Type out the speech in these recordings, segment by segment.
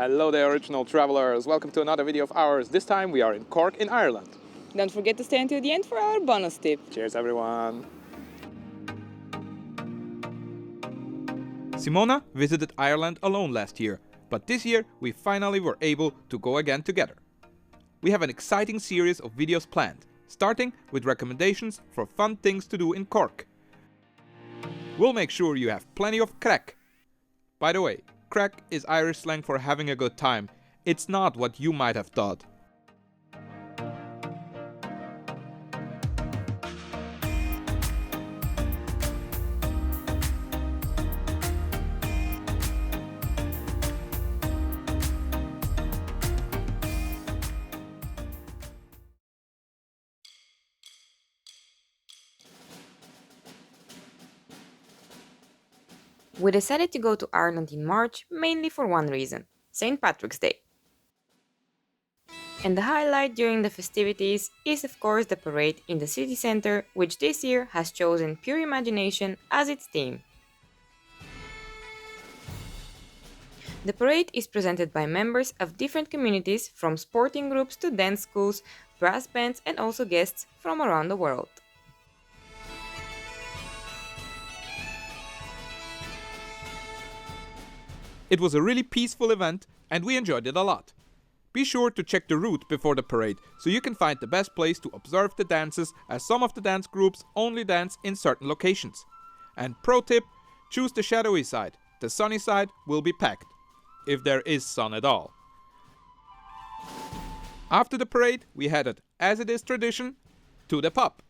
Hello there, original travelers. Welcome to another video of ours. This time we are in Cork in Ireland. Don't forget to stay until the end for our bonus tip. Cheers, everyone. Simona visited Ireland alone last year, but this year we finally were able to go again together. We have an exciting series of videos planned, starting with recommendations for fun things to do in Cork. We'll make sure you have plenty of crack. By the way, crack is Irish slang for having a good time. It's not what you might have thought. We decided to go to Ireland in March mainly for one reason: St. Patrick's Day. And the highlight during the festivities is of course the parade in the city centre, which this year has chosen pure imagination as its theme. The parade is presented by members of different communities, from sporting groups to dance schools, brass bands, and also guests from around the world. It was a really peaceful event and we enjoyed it a lot. Be sure to check the route before the parade so you can find the best place to observe the dances, as some of the dance groups only dance in certain locations. And pro tip, choose the shadowy side. The sunny side will be packed, if there is sun at all. After the parade, we headed, as it is tradition, to the pub.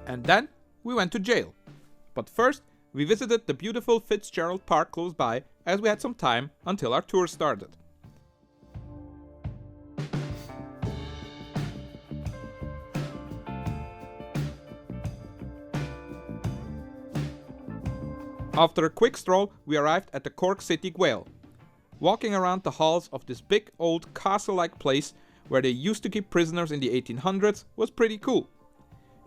And then we went to jail. But first, we visited the beautiful Fitzgerald Park close by, as we had some time until our tour started. After a quick stroll, we arrived at the Cork City Gaol. Walking around the halls of this big old castle-like place where they used to keep prisoners in the 1800s was pretty cool.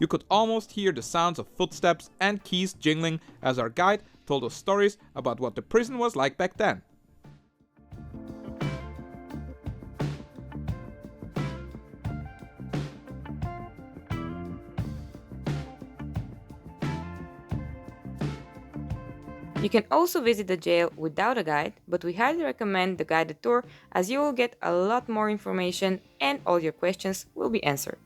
You could almost hear the sounds of footsteps and keys jingling as our guide told us stories about what the prison was like back then. You can also visit the jail without a guide, but we highly recommend the guided tour as you will get a lot more information and all your questions will be answered.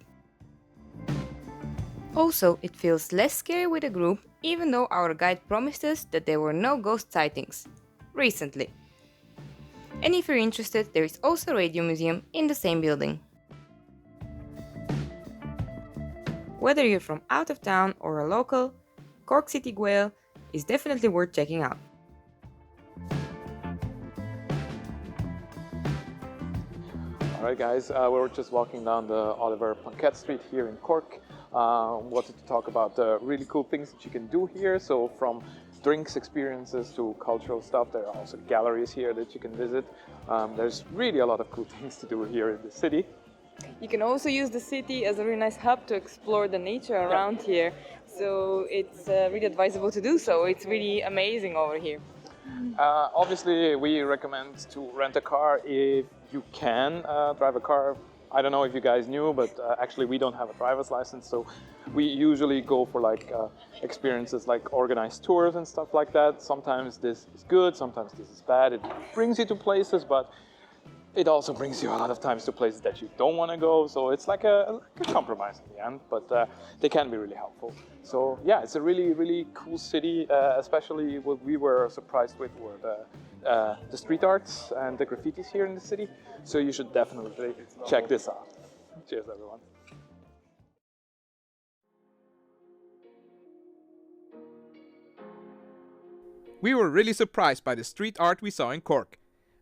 Also, it feels less scary with a group, even though our guide promised us that there were no ghost sightings recently. And if you're interested, there is also a radio museum in the same building. Whether you're from out of town or a local, Cork City Gaol is definitely worth checking out. Alright guys, we're just walking down the Oliver Plunkett Street here in Cork. Wanted to talk about the really cool things that you can do here. So from drinks experiences to cultural stuff, there are also galleries here that you can visit. There's really a lot of cool things to do here in the city. You can also use the city as a really nice hub to explore the nature around here. So it's really advisable to do so. It's really amazing over here. Obviously, we recommend to rent a car if you can drive a car. I don't know if you guys knew, but actually we don't have a driver's license, so we usually go for like experiences like organized tours and stuff like that. Sometimes this is good, sometimes this is bad. It brings you to places, but it also brings you a lot of times to places that you don't want to go. So it's like a compromise in the end, but they can be really helpful. So yeah, it's a really, really cool city, especially what we were surprised with were the street arts and the graffitis here in the city. So you should definitely check this out. Cheers, everyone. We were really surprised by the street art we saw in Cork.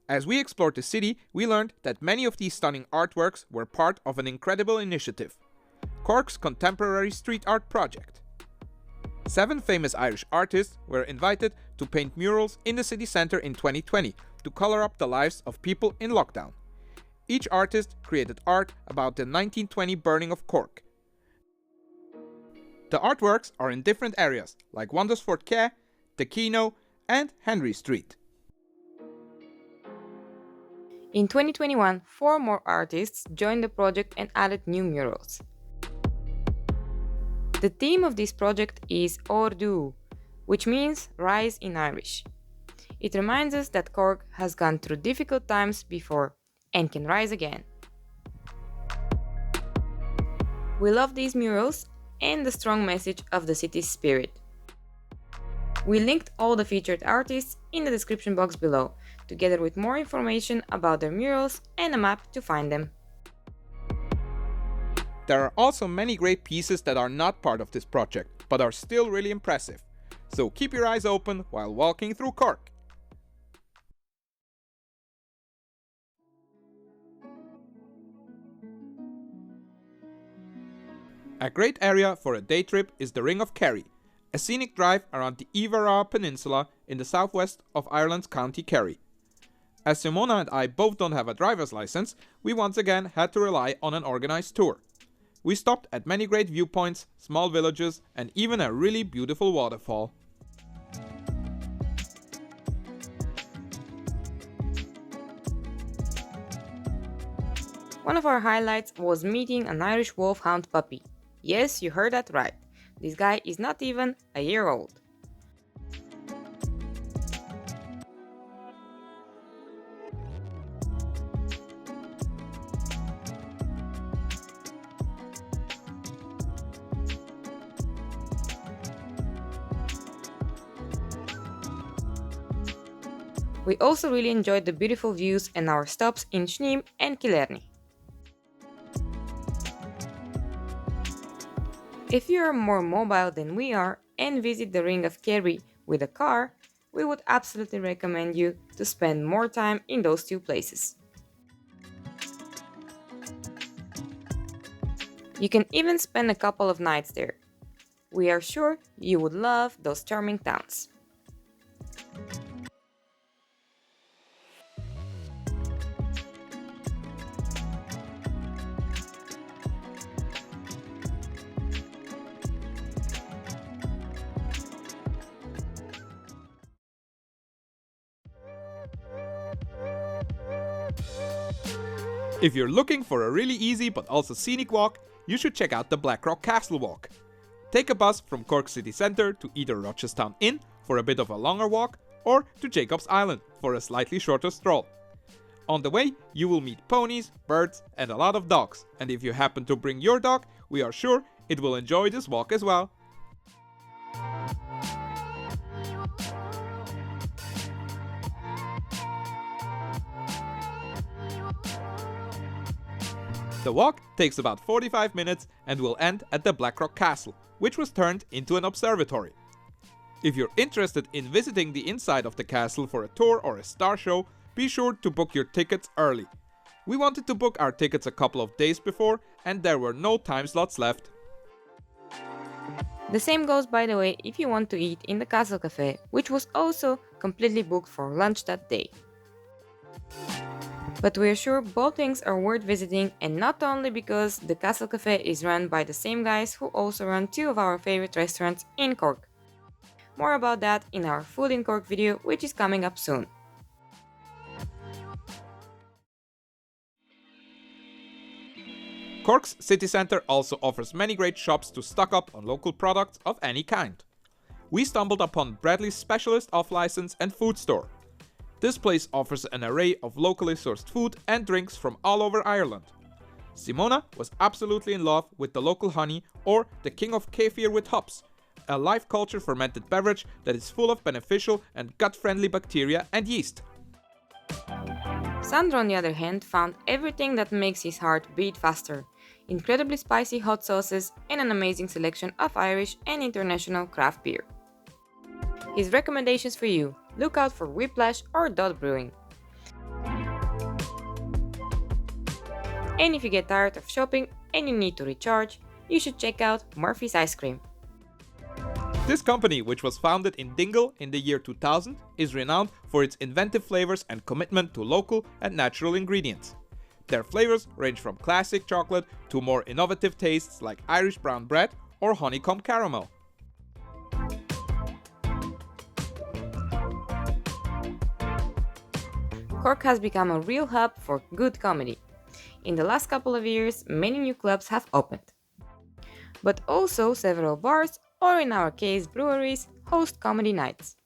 As we explored the city, we learned that many of these stunning artworks were part of an incredible initiative: Cork's Contemporary Street Art Project. 7 famous Irish artists were invited to paint murals in the city centre in 2020 to colour up the lives of people in lockdown. Each artist created art about the 1920 burning of Cork. The artworks are in different areas, like Wondersfort Quay, the Kino, and Henry Street. In 2021, 4 more artists joined the project and added new murals. The theme of this project is Ordu, which means rise in Irish. It reminds us that Cork has gone through difficult times before and can rise again. We love these murals and the strong message of the city's spirit. We linked all the featured artists in the description box below, together with more information about their murals and a map to find them. There are also many great pieces that are not part of this project, but are still really impressive. So keep your eyes open while walking through Cork. A great area for a day trip is the Ring of Kerry, a scenic drive around the Iveragh Peninsula in the southwest of Ireland's County Kerry. As Simona and I both don't have a driver's license, we once again had to rely on an organized tour. We stopped at many great viewpoints, small villages, and even a really beautiful waterfall. One of our highlights was meeting an Irish wolfhound puppy. Yes, you heard that right. This guy is not even a year old. We also really enjoyed the beautiful views and our stops in Shneem and Killarney. If you are more mobile than we are and visit the Ring of Kerry with a car, we would absolutely recommend you to spend more time in those two places. You can even spend a couple of nights there. We are sure you would love those charming towns. If you're looking for a really easy but also scenic walk, you should check out the Blackrock Castle walk. Take a bus from Cork city centre to either Rochestown Inn for a bit of a longer walk or to Jacob's Island for a slightly shorter stroll. On the way, you will meet ponies, birds and a lot of dogs, and if you happen to bring your dog, we are sure it will enjoy this walk as well. The walk takes about 45 minutes and will end at the Blackrock Castle, which was turned into an observatory. If you're interested in visiting the inside of the castle for a tour or a star show, be sure to book your tickets early. We wanted to book our tickets a couple of days before and there were no time slots left. The same goes, by the way, if you want to eat in the Castle Cafe, which was also completely booked for lunch that day. But we are sure both things are worth visiting, and not only because the Castle Cafe is run by the same guys who also run 2 of our favorite restaurants in Cork. More about that in our Food in Cork video, which is coming up soon. Cork's city centre also offers many great shops to stock up on local products of any kind. We stumbled upon Bradley's specialist off-license and food store. This place offers an array of locally sourced food and drinks from all over Ireland. Simona was absolutely in love with the local honey or the King of Kefir with hops, a live culture fermented beverage that is full of beneficial and gut-friendly bacteria and yeast. Sandro, on the other hand, found everything that makes his heart beat faster. Incredibly spicy hot sauces and an amazing selection of Irish and international craft beer. His recommendations for you: look out for Whiplash or Dot Brewing. And if you get tired of shopping and you need to recharge, you should check out Murphy's Ice Cream. This company, which was founded in Dingle in the year 2000, is renowned for its inventive flavors and commitment to local and natural ingredients. Their flavors range from classic chocolate to more innovative tastes like Irish brown bread or honeycomb caramel. Cork has become a real hub for good comedy. In the last couple of years, many new clubs have opened. But also several bars, or in our case breweries, host comedy nights.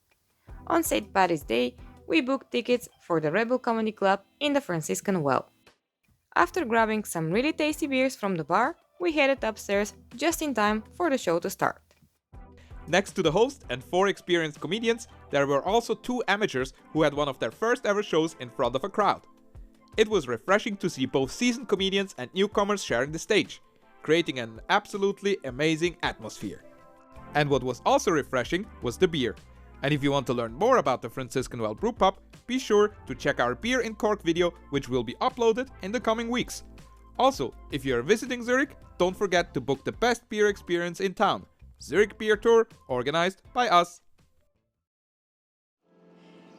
On St. Paddy's Day, we booked tickets for the Rebel Comedy Club in the Franciscan Well. After grabbing some really tasty beers from the bar, we headed upstairs just in time for the show to start. Next to the host and 4 experienced comedians, there were also 2 amateurs who had one of their first ever shows in front of a crowd. It was refreshing to see both seasoned comedians and newcomers sharing the stage, creating an absolutely amazing atmosphere. And what was also refreshing was the beer. And if you want to learn more about the Franciscan Well Brewpub, be sure to check our Beer in Cork video, which will be uploaded in the coming weeks. Also, if you are visiting Zurich, don't forget to book the best beer experience in town, Zurich Beer Tour, organized by us.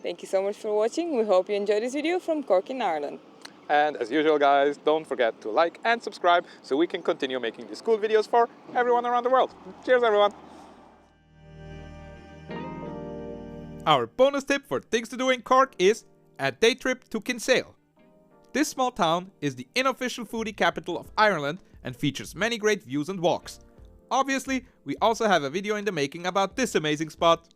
Thank you so much for watching. We hope you enjoyed this video from Cork in Ireland. And as usual, guys, don't forget to like and subscribe so we can continue making these cool videos for everyone around the world. Cheers, everyone! Our bonus tip for things to do in Cork is a day trip to Kinsale. This small town is the unofficial foodie capital of Ireland and features many great views and walks. Obviously, we also have a video in the making about this amazing spot.